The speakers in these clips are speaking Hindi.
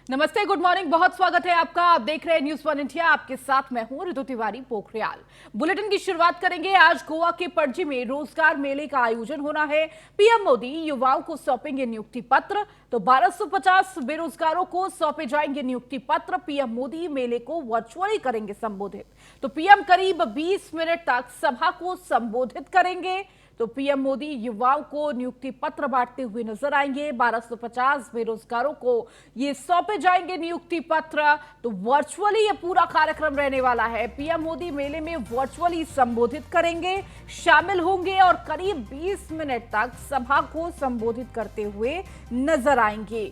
नमस्ते, गुड मॉर्निंग, बहुत स्वागत है आपका। आप देख रहे हैं न्यूज़ वन इंडिया। आपके साथ मैं हूं ऋतु तिवारी पोखरियाल। बुलेटिन की शुरुआत करेंगे। आज गोवा के पणजी में रोजगार मेले का आयोजन होना है। पीएम मोदी युवाओं को सौंपेंगे नियुक्ति पत्र। तो 1250 बेरोजगारों को सौंपे जाएंगे नियुक्ति पत्र। पीएम मोदी मेले को वर्चुअली करेंगे संबोधित। तो पीएम करीब 20 मिनट तक सभा को संबोधित करेंगे। तो पीएम मोदी युवाओं को नियुक्ति पत्र बांटते हुए नजर आएंगे। 1250 बेरोजगारों को ये सौंपे जाएंगे नियुक्ति पत्र। तो वर्चुअली ये पूरा कार्यक्रम रहने वाला है। पीएम मोदी मेले में वर्चुअली संबोधित करेंगे, शामिल होंगे और करीब 20 मिनट तक सभा को संबोधित करते हुए नजर आएंगे।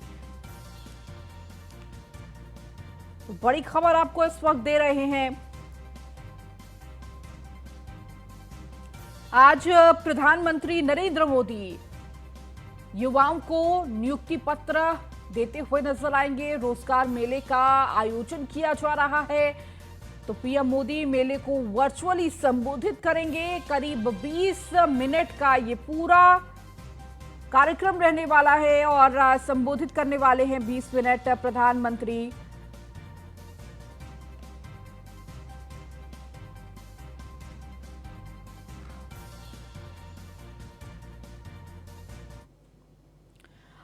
तो बड़ी खबर आपको इस वक्त दे रहे हैं। आज प्रधानमंत्री नरेंद्र मोदी युवाओं को नियुक्ति पत्र देते हुए नजर आएंगे। रोजगार मेले का आयोजन किया जा रहा है। तो पीएम मोदी मेले को वर्चुअली संबोधित करेंगे। करीब 20 मिनट का ये पूरा कार्यक्रम रहने वाला है और संबोधित करने वाले हैं 20 मिनट प्रधानमंत्री।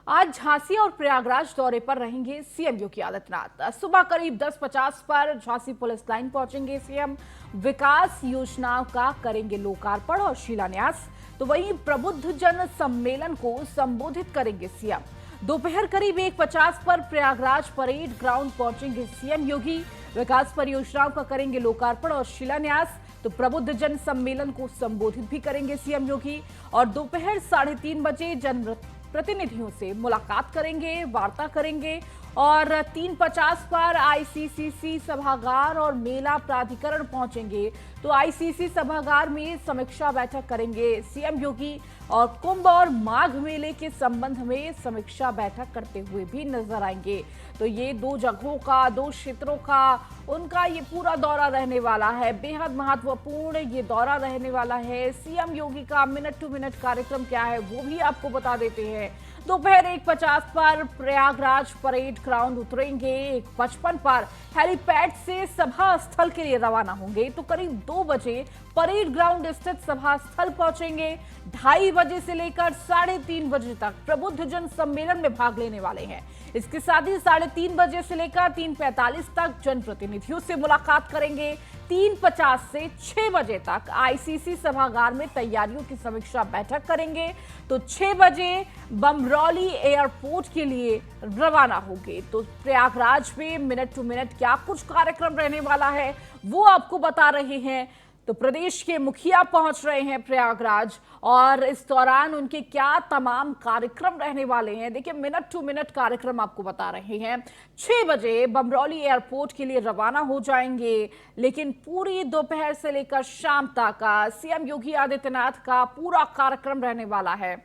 आज झांसी और प्रयागराज दौरे पर रहेंगे सीएम योगी आदित्यनाथ। सुबह करीब 10:50 पर झांसी पुलिस लाइन पहुंचेंगे सीएम। विकास योजनाओं का करेंगे लोकार्पण और शिलान्यास। तो वहीं प्रबुद्ध जन सम्मेलन को संबोधित करेंगे सीएम। दोपहर करीब 1:50 पर प्रयागराज परेड ग्राउंड पहुंचेंगे सीएम योगी। विकास परियोजनाओं का करेंगे लोकार्पण और शिलान्यास। तो प्रबुद्ध जन सम्मेलन को संबोधित भी करेंगे सीएम योगी और दोपहर 3:30 बजे जन प्रतिनिधियों से मुलाकात करेंगे, वार्ता करेंगे और 3:50 पर आईसीसीसी सभागार और मेला प्राधिकरण पहुंचेंगे। तो आईसीसी सभागार में समीक्षा बैठक करेंगे सीएम योगी और कुंभ और माघ मेले के संबंध में समीक्षा बैठक करते हुए भी नजर आएंगे। तो ये दो जगहों का, दो क्षेत्रों का उनका ये पूरा दौरा रहने वाला है। बेहद महत्वपूर्ण ये दौरा रहने वाला है। सीएम योगी का मिनट टू मिनट कार्यक्रम क्या है वो भी आपको बता देते हैं। दोपहर 1:50 पर प्रयागराज परेड ग्राउंड उतरेंगे। 1:55 पर हेलीपैड से सभा स्थल के लिए रवाना होंगे। तो करीब 2 बजे परेड ग्राउंड स्थित सभा स्थल पहुंचेंगे। 2:30 बजे से लेकर 3:30 बजे तक प्रबुद्ध जन सम्मेलन में भाग लेने वाले हैं। इसके साथ ही 3:30 बजे से लेकर 3:45 तक जनप्रतिनिधियों से मुलाकात करेंगे। 3:50 से 6 बजे तक आईसीसी सभागार में तैयारियों की समीक्षा बैठक करेंगे। तो 6 बजे बमरौली एयरपोर्ट के लिए रवाना होंगे। तो प्रयागराज में मिनट टू मिनट क्या कुछ कार्यक्रम रहने वाला है वो आपको बता रहे हैं। तो प्रदेश के मुखिया पहुंच रहे हैं प्रयागराज और इस दौरान उनके क्या तमाम कार्यक्रम रहने वाले हैं, देखिए मिनट टू मिनट कार्यक्रम आपको बता रहे हैं। 6 बजे बमरौली एयरपोर्ट के लिए रवाना हो जाएंगे, लेकिन पूरी दोपहर से लेकर शाम तक सीएम योगी आदित्यनाथ का पूरा कार्यक्रम रहने वाला है।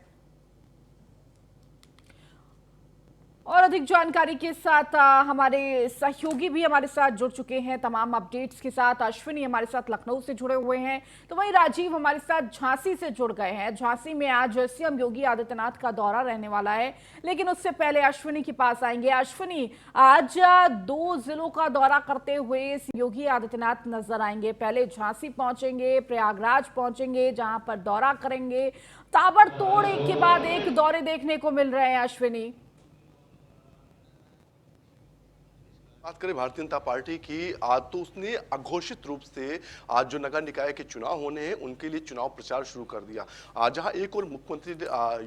और अधिक जानकारी के साथ हमारे सहयोगी भी हमारे साथ जुड़ चुके हैं तमाम अपडेट्स के साथ। अश्विनी हमारे साथ लखनऊ से जुड़े हुए हैं, तो वहीं राजीव हमारे साथ झांसी से जुड़ गए हैं। झांसी में आज सीएम योगी आदित्यनाथ का दौरा रहने वाला है, लेकिन उससे पहले अश्विनी के पास आएंगे। अश्विनी, आज 2 जिलों का दौरा करते हुए योगी आदित्यनाथ नजर आएंगे। पहले झांसी पहुंचेंगे, प्रयागराज पहुंचेंगे, जहां पर दौरा करेंगे। ताबड़तोड़ एक के बाद एक दौरे देखने को मिल रहे हैं अश्विनी। बात करें भारतीय जनता पार्टी की, आज तो उसने अघोषित रूप से आज जो नगर निकाय के चुनाव होने हैं उनके लिए चुनाव प्रचार शुरू कर दिया। जहां एक और मुख्यमंत्री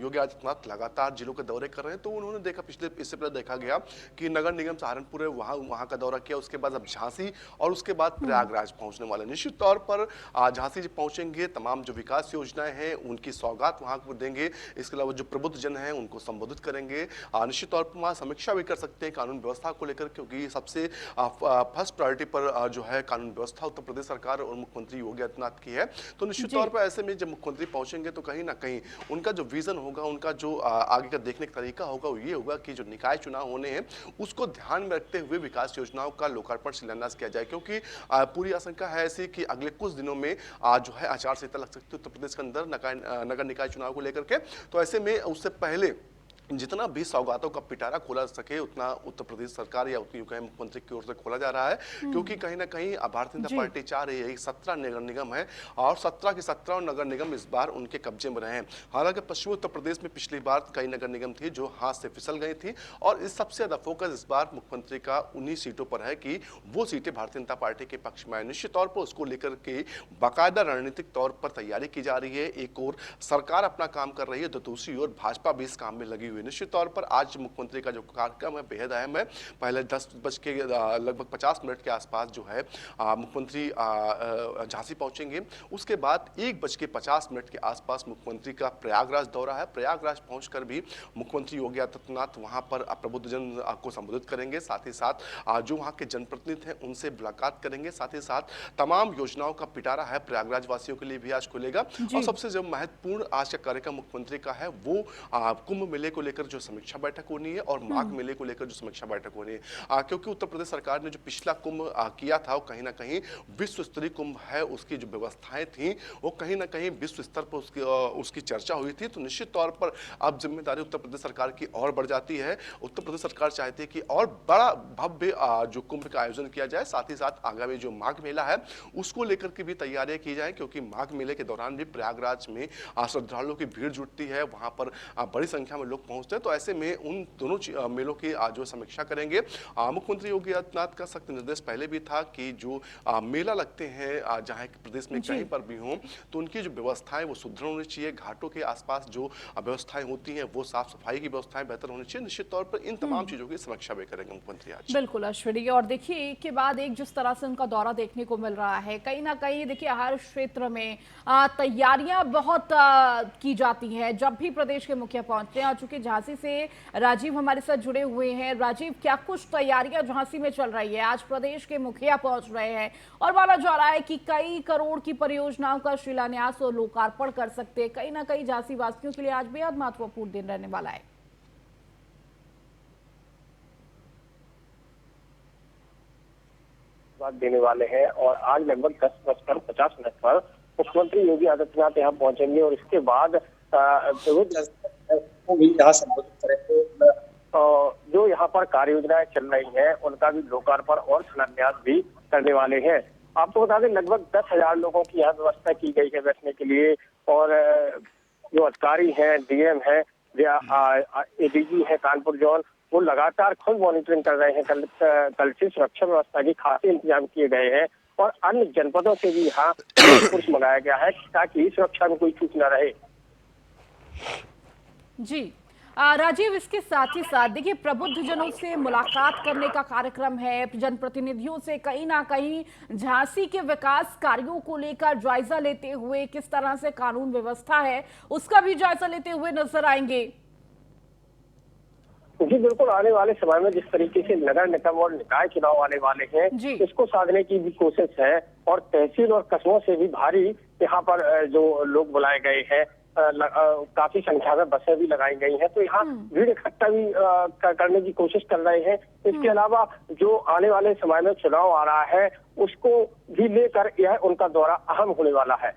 योगी आदित्यनाथ लगातार जिलों के दौरे कर रहे हैं, तो उन्होंने देखा इससे पहले देखा गया कि नगर निगम सहारनपुर है, वहां का दौरा किया। उसके बाद अब झांसी और उसके बाद प्रयागराज पहुंचने वाले। निश्चित तौर पर झांसी जब पहुंचेंगे, तमाम जो विकास योजनाएं हैं उनकी सौगात वहां को देंगे। इसके अलावा जो प्रबुद्ध जन है उनको संबोधित करेंगे। निश्चित तौर पर वहां समीक्षा भी कर सकते हैं कानून व्यवस्था को लेकर, क्योंकि सबसे फर्स्ट प्रायोरिटी पर जो है कानून व्यवस्था उत्तर प्रदेश सरकार और मुख्यमंत्री योगी आदित्यनाथ की है। तो निश्चित तौर पर ऐसे में जब मुख्यमंत्री पहुंचेंगे तो कहीं ना कहीं उनका जो विजन होगा, उनका जो आगे का देखने का तरीका होगा, वो ये होगा कि जो निकाय चुनाव होने हैं उसको ध्यान में रखते हुए विकास योजनाओं का लोकार्पण शिलान्यास किया जाए। क्योंकि पूरी आशंका है ऐसी कि अगले कुछ दिनों में जो है आचार संहिता लग सकती है उत्तर प्रदेश के अंदर नगर निकाय चुनाव को लेकर के। तो ऐसे में उससे पहले जितना भी सौगातों का पिटारा खोला सके उतना उत्तर प्रदेश सरकार या उतनी कहीं मुख्यमंत्री की ओर से खोला जा रहा है, क्योंकि कहीं ना कहीं भारतीय जनता पार्टी चाह रही है 17 नगर निगम है और 17 के 17 नगर निगम इस बार उनके कब्जे में रहे हैं। हालांकि पश्चिमी उत्तर प्रदेश में पिछली बार कई नगर निगम थी जो हाथ से फिसल गई थी और इस सबसे ज्यादा फोकस इस बार मुख्यमंत्री का उन्हीं सीटों पर है कि वो सीटें भारतीय जनता पार्टी के पक्ष में आए। निश्चित तौर पर उसको लेकर के बाकायदा रणनीतिक तौर पर तैयारी की जा रही है। एक और सरकार अपना काम कर रही है तो दूसरी ओर भाजपा भी इस काम में लगी हुई है। निश्चित तौर पर आज मुख्यमंत्री का जो कार्यक्रम है बेहद अहम है। पहले 10 बज के लगभग 50 मिनट के आसपास जो है मुख्यमंत्री झांसी पहुंचेंगे। उसके बाद 1:50 के आसपास मुख्यमंत्री का प्रयागराज दौरा है। प्रयागराज पहुंचकर भी मुख्यमंत्री योगी आदित्यनाथ वहां पर प्रबुद्धजन को संबोधित करेंगे। साथ ही साथ जो वहां के जनप्रतिनिधि हैं उनसे मुलाकात करेंगे। साथ ही साथ तमाम योजनाओं का पिटारा है प्रयागराज वासियों के लिए भी आज खुलेगा। और सबसे जो महत्वपूर्ण आज का कार्यक्रम मुख्यमंत्री का है वो कुंभ मेले को लेकर जो समीक्षा बैठक होनी है और माघ मेले को लेकर जो समीक्षा बैठक होनी है, क्योंकि उत्तर प्रदेश सरकार ने जो पिछला कुंभ किया था वो कहीं ना कहीं विश्व स्तरीय कुंभ है। उसकी जो व्यवस्थाएं थी वो कहीं ना कहीं विश्व स्तर पर उसकी चर्चा हुई थी। तो निश्चित तौर पर अब जिम्मेदारी उत्तर प्रदेश सरकार की और बढ़ जाती है। उत्तर प्रदेश सरकार चाहती है कि और बड़ा भव्य जो कुंभ का आयोजन किया जाए। साथ ही साथ आगामी जो माघ मेला है उसको लेकर के भी तैयारियां की जाए, क्योंकि माघ मेले के दौरान भी प्रयागराज में श्रद्धालुओं की भीड़ जुटती है, वहां पर बड़ी संख्या में लोग पहुंचते हैं। तो ऐसे में उन दोनों मेलों की जो समीक्षा करेंगे। मुख्यमंत्री योगी आदित्यनाथ का सख्त निर्देश पहले भी था कि जो मेला लगते हैं जहां प्रदेश में कहीं पर भी हों तो उनकी जो व्यवस्थाएं वो सुदृढ़ होनी चाहिए। घाटों के आसपास जो व्यवस्थाएं होती हैं वो साफ सफाई की व्यवस्थाएं बेहतर होनी चाहिए। निश्चित तौर पर इन तमाम चीजों की समीक्षा भी करेंगे मुख्यमंत्री आज। बिल्कुल अश्विनी, और देखिए एक के बाद एक जिस तरह से उनका दौरा देखने को मिल रहा है, कहीं ना कहीं देखिए हर क्षेत्र में तैयारियां बहुत की जाती हैं जब भी प्रदेश के मुखिया पहुंचते हैं। और चूंकि झांसी से राजीव हमारे साथ जुड़े हुए हैं, राजीव क्या कुछ तैयारियां झांसी में चल रही है? आज प्रदेश के मुखिया पहुंच रहे हैं और माना जा रहा है कि कई करोड़ की परियोजनाओं का शिलान्यास और लोकार्पण कर सकते हैं। कहीं ना कहीं झांसी वासियों के लिए आज बेहद महत्वपूर्ण दिन रहने वाला है। देने वाले हैं और आज लगभग 10:50 पर मुख्यमंत्री योगी आदित्यनाथ यहाँ पहुंचेंगे और इसके बाद भी यहाँ संबोधित करेंगे। जो यहाँ पर कार्य योजनाएं चल रही हैं उनका भी लोकार्पण और शिलान्यास भी करने वाले हैं। आपको बता दें लगभग 10,000 लोगों की यहाँ व्यवस्था की गई है बैठने के लिए और जो अधिकारी हैं, डीएम है या एडीजी है कानपुर जोन, वो लगातार खुद मॉनिटरिंग कर रहे हैं। कल से सुरक्षा व्यवस्था के खासे इंतजाम किए गए हैं और अन्य जनपदों से भी यहाँ पुलिस मंगाया गया है ताकि सुरक्षा में कोई चूक न रहे। जी राजीव, इसके साथ ही साथ देखिए प्रबुद्धजनों से मुलाकात करने का कार्यक्रम है, जनप्रतिनिधियों से कहीं ना कहीं झांसी के विकास कार्यों को लेकर जायजा लेते हुए किस तरह से कानून व्यवस्था है उसका भी जायजा लेते हुए नजर आएंगे। जी बिल्कुल, आने वाले समय में जिस तरीके से नगर निगम और निकाय चुनाव आने वाले हैं इसको साधने की भी कोशिश है और तहसील और कस्बों से भी भारी यहाँ पर जो लोग बुलाए गए हैं, काफी संख्या में बसें भी लगाई गई हैं, तो यहाँ भीड़ इकट्ठा भी करने की कोशिश कर रहे हैं। इसके अलावा जो आने वाले समय में चुनाव आ रहा है उसको भी लेकर यह उनका दौरा अहम होने वाला है।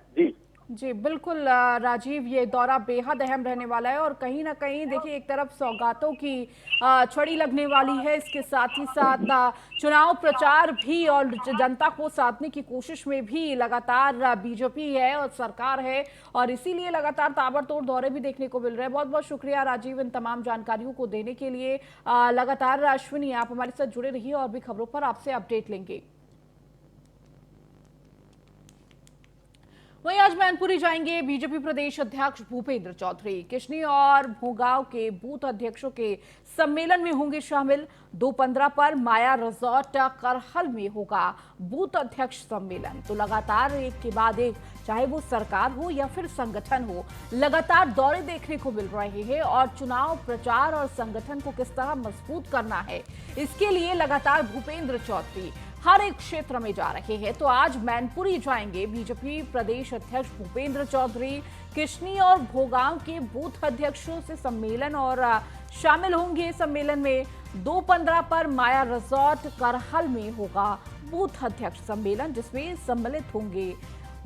जी बिल्कुल राजीव, ये दौरा बेहद अहम रहने वाला है और कहीं ना कहीं देखिए एक तरफ सौगातों की छड़ी लगने वाली है, इसके साथ ही साथ चुनाव प्रचार भी और जनता को साधने की कोशिश में भी लगातार बीजेपी है और सरकार है और इसीलिए लगातार ताबड़तोड़ दौरे भी देखने को मिल रहे हैं। बहुत बहुत शुक्रिया राजीव इन तमाम जानकारियों को देने के लिए। लगातार अश्विनी आप हमारे साथ जुड़े रहिए और भी खबरों पर आपसे अपडेट लेंगे। वहीं आज मैनपुरी जाएंगे बीजेपी प्रदेश अध्यक्ष भूपेंद्र चौधरी। किशनी और भोगांव के बूथ अध्यक्षों के सम्मेलन में होंगे शामिल। 2:15 पर माया रिजॉर्ट करहल में होगा बूथ अध्यक्ष सम्मेलन। तो लगातार एक के बाद एक, चाहे वो सरकार हो या फिर संगठन हो, लगातार दौरे देखने को मिल रहे हैं और चुनाव प्रचार और संगठन को किस तरह मजबूत करना है इसके लिए लगातार भूपेंद्र चौधरी हर एक क्षेत्र में जा रहे हैं। तो आज मैनपुरी जाएंगे बीजेपी प्रदेश अध्यक्ष भूपेंद्र चौधरी। किशनी और भोगांव के बूथ अध्यक्षों से सम्मेलन और शामिल होंगे सम्मेलन में। 2:15 पर माया रिजॉर्ट करहल में होगा बूथ अध्यक्ष सम्मेलन जिसमें सम्मिलित होंगे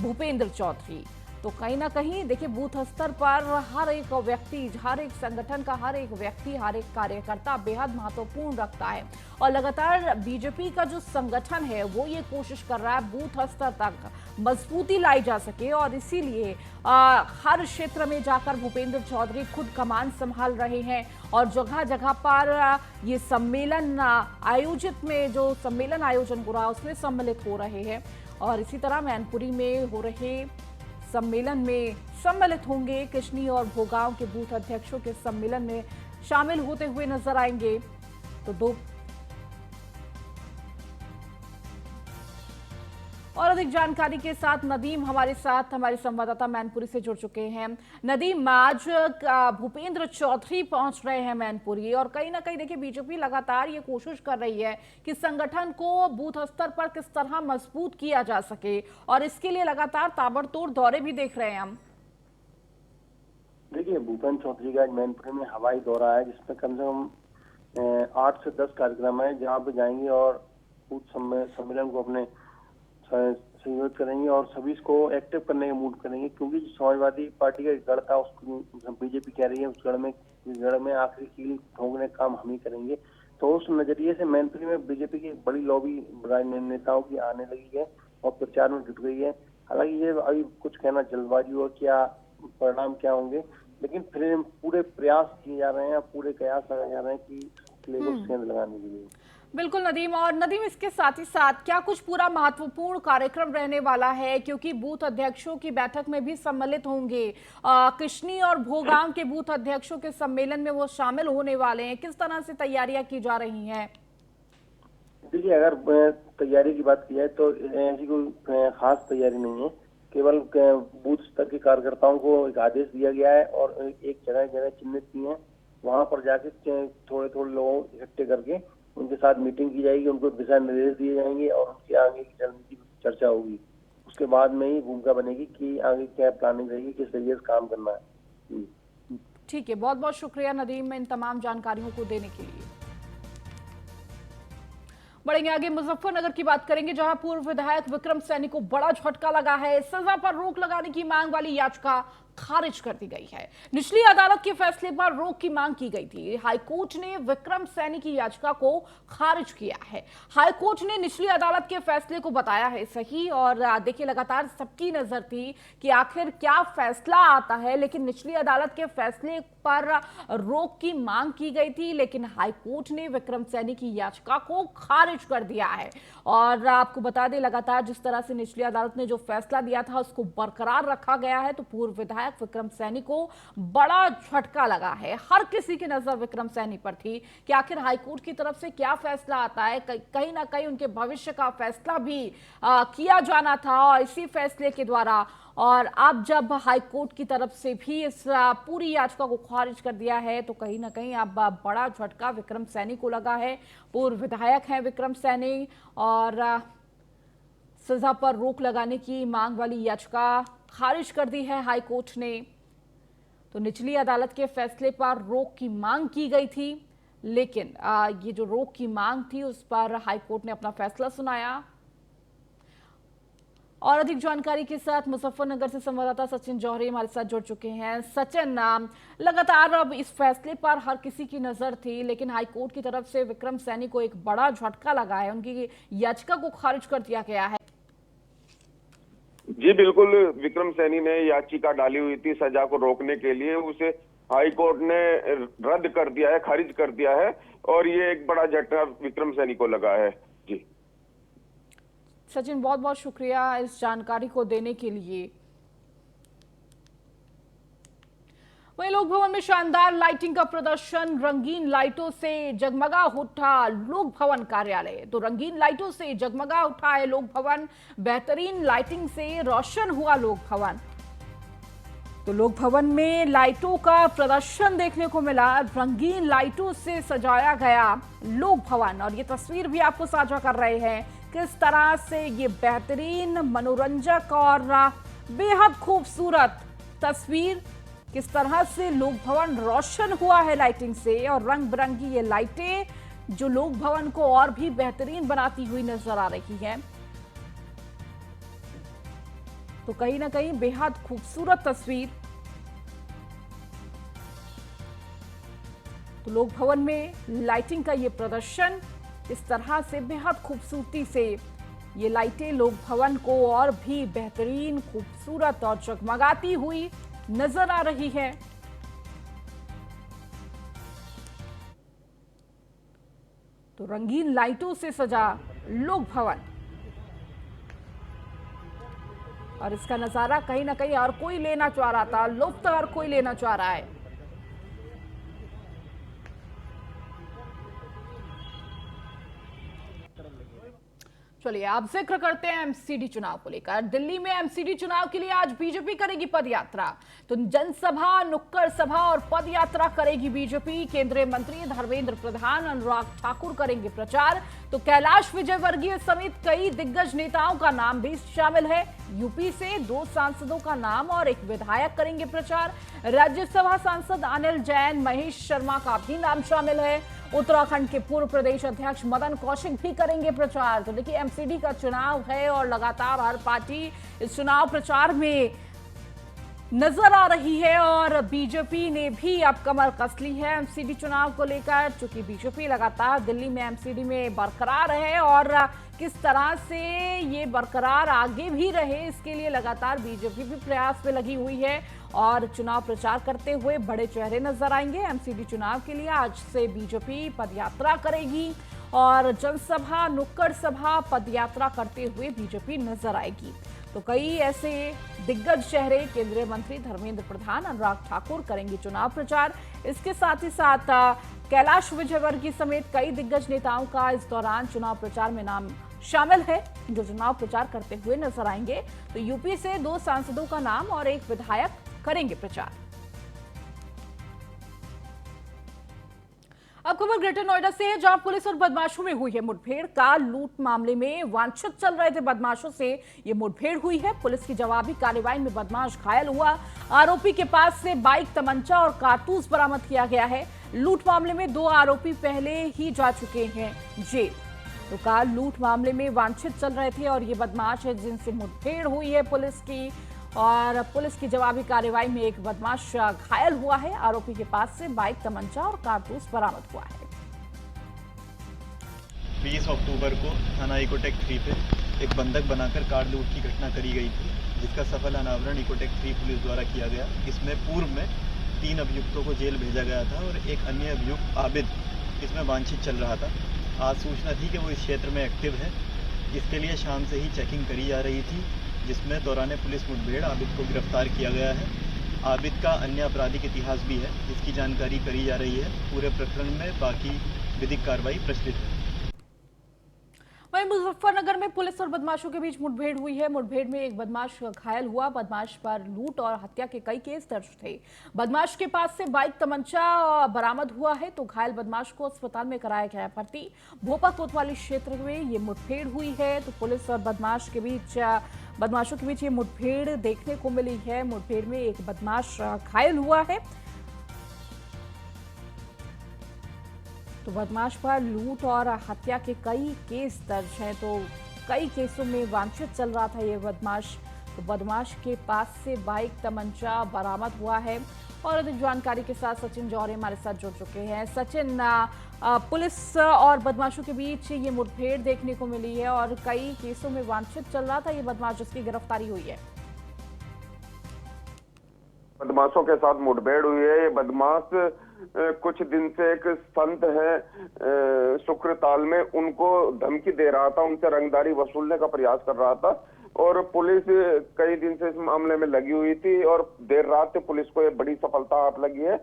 भूपेंद्र चौधरी। तो कहीं ना कहीं देखिए बूथ स्तर पर हर एक व्यक्ति, हर एक संगठन का हर एक व्यक्ति, हर एक कार्यकर्ता बेहद महत्वपूर्ण रखता है और लगातार बीजेपी का जो संगठन है वो ये कोशिश कर रहा है बूथ स्तर तक मजबूती लाई जा सके और इसीलिए हर क्षेत्र में जाकर भूपेंद्र चौधरी खुद कमान संभाल रहे हैं और जगह जगह पर ये सम्मेलन आयोजित में जो सम्मेलन आयोजन हो रहा है उसमें सम्मिलित हो रहे हैं और इसी तरह मैनपुरी में हो रहे सम्मेलन में सम्मिलित होंगे। किशनी और भोगांव के बूथ अध्यक्षों के सम्मेलन में शामिल होते हुए नजर आएंगे। तो दो और अधिक जानकारी के साथ नदीम हमारे साथ, हमारे संवाददाता मैनपुरी से जुड़ चुके हैं। नदीम, आज भूपेंद्र चौधरी पहुंच रहे हैं मैनपुरी और कहीं ना कहीं देखिए बीजेपी लगातार ये कोशिश कर रही है कि संगठन को बूथ स्तर पर किस तरह मजबूत किया जा सके और इसके लिए लगातार ताबड़तोड़ दौरे भी देख रहे हैं हम। देखिए, भूपेंद्र चौधरी का आज मैनपुरी में हवाई दौरा है जिसमें कम से कम 8 से 10 कार्यक्रम है जहाँ पे जाएंगे और बूथ सम्मेलन को अपने संयोजित करेंगे और सभी को एक्टिव करने का मूड करेंगे, क्योंकि जो समाजवादी पार्टी का गढ़ था उसको बीजेपी कह रही है उस गढ़ में आखिरी कील ठोकने का काम हम ही करेंगे। तो उस नजरिए से मैनपुरी में बीजेपी की बड़ी लॉबी नेताओं की आने लगी है और प्रचार में जुट गई है। हालांकि ये अभी कुछ कहना जल्दबाजी हो क्या परिणाम क्या होंगे, लेकिन फिर पूरे प्रयास किए जा रहे हैं, पूरे कयास लगाए जा रहे हैं कि किले को सेंध लगाने के लिए। बिल्कुल नदीम, और नदीम इसके साथ ही साथ क्या कुछ पूरा महत्वपूर्ण कार्यक्रम रहने वाला है, क्योंकि बूथ अध्यक्षों की बैठक में भी सम्मिलित होंगे, किशनी और भोगांव के बूथ अध्यक्षों के सम्मेलन में वो शामिल होने वाले हैं, किस तरह से तैयारियां की जा रही हैं? देखिए, अगर तैयारी की बात की जाए तो ऐसी कोई खास तैयारी नहीं है, केवल बूथ स्तर के कार्यकर्ताओं को एक आदेश दिया गया है और एक जगह जगह चिन्हित की है, वहां पर जाके थोड़े थोड़े लोगों इकट्ठे करके उनके साथ मीटिंग की जाएगी, उनको दिशा निर्देश दिए जाएंगे और उनकी आगे की रणनीति चर्चा होगी। उसके बाद में ही भूमिका बनेगी कि आगे क्या प्लानिंग रहेगी, किस तरीके से काम करना है। ठीक है, बहुत बहुत शुक्रिया नदीम इन तमाम जानकारियों को देने के लिए। बढ़ेंगे आगे, मुजफ्फरनगर की बात करेंगे जहां पूर्व विधायक विक्रम सैनी को बड़ा झटका लगा है। सजा पर रोक लगाने की मांग वाली याचिका खारिज कर दी गई है। निचली अदालत के फैसले पर रोक की मांग की गई थी। हाईकोर्ट ने विक्रम सैनी की याचिका को खारिज किया है। हाईकोर्ट ने निचली अदालत के फैसले को बताया है सही और देखिए लगातार सबकी नजर थी कि आखिर क्या फैसला आता है, लेकिन निचली अदालत के फैसले पर रोक की मांग की गई थी, लेकिन हाईकोर्ट ने विक्रम सैनी की याचिका को खारिज कर दिया है। और आपको बता दें लगातार जिस तरह से निचली अदालत ने जो फैसला दिया था उसको बरकरार रखा गया है, तो पूर्व विधायक विक्रम सैनी को बड़ा झटका लगा है। हर किसी की नजर विक्रम सैनी पर थी कि आखिर हाईकोर्ट की तरफ से क्या फैसला आता है। कहीं ना कहीं उनके भविष्य का फैसला भी किया जाना था और इसी फैसले के द्वारा, और अब जब हाईकोर्ट की तरफ से भी इस पूरी याचिका को खारिज कर दिया है तो कहीं ना कहीं अब बड़ा झटका विक्रम सैनी को लगा है। पूर्व विधायक हैं विक्रम सैनी और सजा पर रोक लगाने की मांग वाली याचिका खारिज कर दी है हाईकोर्ट ने। तो निचली अदालत के फैसले पर रोक की मांग की गई थी, लेकिन ये जो रोक की मांग थी उस पर हाईकोर्ट ने अपना फैसला सुनाया। और अधिक जानकारी के साथ मुजफ्फरनगर से संवाददाता सचिन जौहरी हमारे साथ जुड़ चुके हैं। सचिन, लगातार अब इस फैसले पर हर किसी की नजर थी, लेकिन हाईकोर्ट की तरफ से विक्रम सैनी को एक बड़ा झटका लगा है, उनकी याचिका को खारिज कर दिया गया है। जी बिल्कुल, विक्रम सैनी ने याचिका डाली हुई थी सजा को रोकने के लिए, उसे हाई कोर्ट ने रद्द कर दिया है, खारिज कर दिया है और ये एक बड़ा झटका विक्रम सैनी को लगा है। जी सचिन, बहुत बहुत शुक्रिया इस जानकारी को देने के लिए। वहीं लोक भवन में शानदार लाइटिंग का प्रदर्शन, रंगीन लाइटों से जगमगा उठा लोक भवन कार्यालय। तो रंगीन लाइटों से जगमगा उठा है लोक भवन, बेहतरीन लाइटिंग से रोशन हुआ लोक भवन। तो लोक भवन में लाइटों का प्रदर्शन देखने को मिला, रंगीन लाइटों से सजाया गया लोक भवन और ये तस्वीर भी आपको साझा कर रहे हैं किस तरह से ये बेहतरीन, मनोरंजक और बेहद खूबसूरत तस्वीर, किस तरह से लोक भवन रोशन हुआ है लाइटिंग से और रंग बिरंगी ये लाइटें जो लोक भवन को और भी बेहतरीन बनाती हुई नजर आ रही हैं। तो कहीं ना कहीं बेहद खूबसूरत तस्वीर। तो लोक भवन में लाइटिंग का ये प्रदर्शन इस तरह से बेहद खूबसूरती से ये लाइटें लोक भवन को और भी बेहतरीन, खूबसूरत और जगमगाती हुई नजर आ रही है। तो रंगीन लाइटों से सजा लोक भवन और इसका नजारा कहीं ना कहीं हर कोई लेना चाह रहा था, लुत्फ हर कोई लेना चाह रहा है। चलिए आप जिक्र करते हैं एमसीडी चुनाव को लेकर। दिल्ली में एमसीडी चुनाव के लिए आज बीजेपी करेगी पदयात्रा। तो जनसभा, नुक्कड़ सभा और पदयात्रा करेगी बीजेपी। केंद्रीय मंत्री धर्मेंद्र प्रधान, अनुराग ठाकुर करेंगे प्रचार। तो कैलाश विजयवर्गीय समेत कई दिग्गज नेताओं का नाम भी शामिल है। यूपी से 2 सांसदों का नाम और एक विधायक करेंगे प्रचार। राज्यसभा सांसद अनिल जैन, महेश शर्मा का भी नाम शामिल है। उत्तराखंड के पूर्व प्रदेश अध्यक्ष मदन कौशिक भी करेंगे प्रचार। तो देखिए एमसीडी का चुनाव है और लगातार हर पार्टी इस चुनाव प्रचार में नजर आ रही है और बीजेपी ने भी अब कमर कस ली है एमसीडी चुनाव को लेकर। चूंकि बीजेपी लगातार दिल्ली में एमसीडी में बरकरार है और किस तरह से ये बरकरार आगे भी रहे, इसके लिए लगातार बीजेपी भी प्रयास में लगी हुई है और चुनाव प्रचार करते हुए बड़े चेहरे नजर आएंगे। एमसीडी चुनाव के लिए आज से बीजेपी पदयात्रा करेगी और जनसभा, नुक्कड़ सभा, पदयात्रा करते हुए बीजेपी नजर आएगी। तो कई ऐसे दिग्गज चेहरे, केंद्रीय मंत्री धर्मेंद्र प्रधान, अनुराग ठाकुर करेंगे चुनाव प्रचार। इसके साथ ही साथ कैलाश विजयवर्गीय समेत कई दिग्गज नेताओं का इस दौरान चुनाव प्रचार में नाम शामिल है जो चुनाव प्रचार करते हुए नजर आएंगे। तो यूपी से 2 सांसदों का नाम और एक विधायक करेंगे प्रचार। अब खबर ग्रेटर नोएडा से है, जहां पुलिस और बदमाशों में हुई है मुठभेड़। कार लूट मामले में वांछित चल रहे थे बदमाशों से ये मुठभेड़ हुई है। पुलिस की जवाबी कार्रवाई में बदमाश घायल हुआ। आरोपी के पास से बाइक, तमंचा और कारतूस बरामद किया गया है। लूट मामले में 2 आरोपी पहले ही जा चुके हैं जेल। तो कार लूट मामले में वांछित चल रहे थे और ये बदमाश है जिनसे मुठभेड़ हुई है पुलिस की। और पुलिस की जवाबी कार्रवाई में एक बदमाश घायल हुआ है। आरोपी के पास से बाइक, तमंचा और कारतूस बरामद हुआ है। 20 अक्टूबर को थाना इकोटेक 3 पे एक बंधक बनाकर कार लूट की घटना करी गई थी, जिसका सफल अनावरण इकोटेक 3 पुलिस द्वारा किया गया। इसमें पूर्व में 3 अभियुक्तों को जेल भेजा गया था और एक अन्य अभियुक्त आबिद इसमें वांछित चल रहा था। आज सूचना थी कि वो इस क्षेत्र में एक्टिव है। इसके लिए शाम से ही चेकिंग करी जा रही थी, जिसमें दौरान पुलिस मुठभेड़ आबिद को गिरफ्तार किया गया है। आबिद का अन्य आपराधिक इतिहास भी है, जिसकी जानकारी करी जा रही है। पूरे प्रकरण में बाकी विधिक कार्रवाई प्रचलित है। वहीं मुजफ्फरनगर में पुलिस और बदमाशों के बीच मुठभेड़ हुई है। मुठभेड़ में एक बदमाश घायल हुआ। बदमाश पर लूट और हत्या के कई केस दर्ज थे। बदमाश के पास से बाइक, तमंचा बरामद हुआ है। तो घायल बदमाश को अस्पताल में कराया गया भर्ती। भोपा कोतवाली क्षेत्र में ये मुठभेड़ हुई है। तो पुलिस और बदमाशों के बीच ये मुठभेड़ देखने को मिली है। मुठभेड़ में एक बदमाश घायल हुआ है। तो बदमाश पर लूट और हत्या के कई केस दर्ज हैं। तो कई केसों में वांछित चल रहा था ये बदमाश। तो बदमाश के पास से बाइक, तमंचा बरामद हुआ है। और अधिक जानकारी के साथ सचिन जौहरी हमारे साथ जुड़ चुके हैं। सचिन, पुलिस और बदमाशों के बीच ये मुठभेड़ देखने को मिली है और कई केसों में वांछित चल रहा था ये बदमाश, जिसकी गिरफ्तारी हुई है। बदमाशों के साथ मुठभेड़ हुई है। ये बदमाश कुछ दिन से एक संत है शुक्रताल में, उनको धमकी दे रहा था, उनसे रंगदारी वसूलने का प्रयास कर रहा था और पुलिस कई दिन से इस मामले में लगी हुई थी और देर रात पुलिस को ये बड़ी सफलता हाथ लगी है।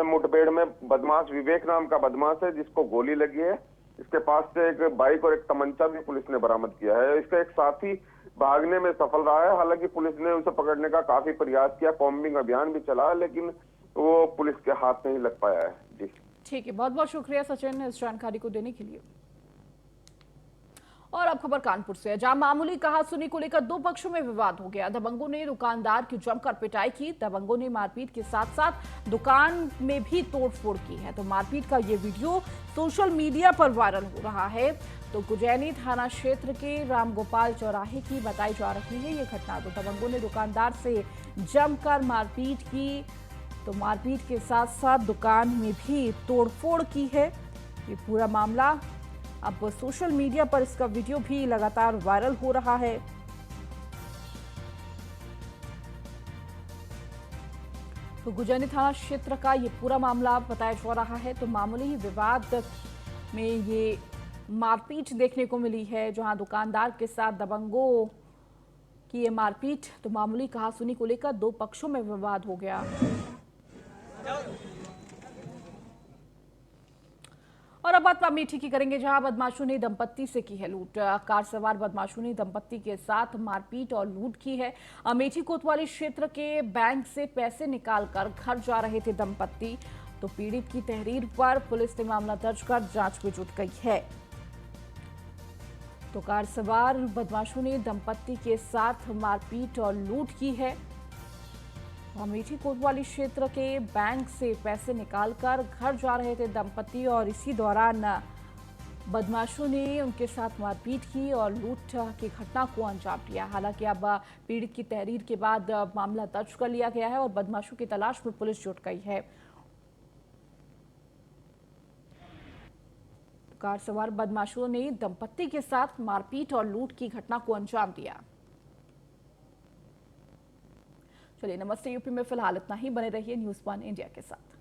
मुठभेड़ में बदमाश विवेक नाम का बदमाश है, जिसको गोली लगी है। इसके पास से एक बाइक और एक तमंचा भी पुलिस ने बरामद किया है। इसका एक साथी भागने में सफल रहा है। हालांकि पुलिस ने उसे पकड़ने का काफी प्रयास किया, कॉम्बिंग अभियान भी चला, लेकिन वो पुलिस के हाथ नहीं लग पाया है। जी ठीक है, बहुत बहुत शुक्रिया सचिन इस जानकारी को देने के लिए। और अब खबर कानपुर से है, जहां मामूली कहासुनी को लेकर दो पक्षों में विवाद हो गया। दबंगों ने दुकानदार की जमकर पिटाई की। दबंगों ने मारपीट के साथ साथ दुकान में भी तोड़फोड़ की है। तो मारपीट का ये वीडियो सोशल मीडिया पर वायरल हो रहा है। तो गुजैनी थाना क्षेत्र के रामगोपाल चौराहे की बताई जा रही है ये घटना। तो दबंगों ने दुकानदार से जमकर मारपीट की। तो मारपीट के साथ साथ दुकान में भी तोड़फोड़ की है। ये पूरा मामला अब सोशल मीडिया पर इसका वीडियो भी लगातार वायरल हो रहा है। तो गुजैनी थाना क्षेत्र का ये पूरा मामला बताया जा रहा है। तो मामूली विवाद में ये मारपीट देखने को मिली है, जहां दुकानदार के साथ दबंगों की ये मारपीट। तो मामूली कहासुनी को लेकर दो पक्षों में विवाद हो गया। और अब बात अमेठी की करेंगे, जहां बदमाशों ने दंपत्ति से की है लूट। कार सवार बदमाशों ने दंपत्ति के साथ मारपीट और लूट की है। अमेठी कोतवाली क्षेत्र के बैंक से पैसे निकालकर घर जा रहे थे दंपत्ति। तो पीड़ित की तहरीर पर पुलिस ने मामला दर्ज कर जांच में जुट गई है। तो कार सवार बदमाशों ने दंपत्ति के साथ मारपीट और लूट की है। अमेठी कोतवाली क्षेत्र के बैंक से पैसे निकालकर घर जा रहे थे दंपति और इसी दौरान बदमाशों ने उनके साथ मारपीट की और लूट की घटना को अंजाम दिया। हालांकि अब पीड़ित की तहरीर के बाद मामला दर्ज कर लिया गया है और बदमाशों की तलाश में पुलिस जुट गई है। कार सवार बदमाशों ने दंपत्ति के साथ मारपीट और लूट की घटना को अंजाम दिया। चलिए, नमस्ते यूपी में फिलहाल इतना ही। बने रहिए न्यूज़ 1 इंडिया के साथ।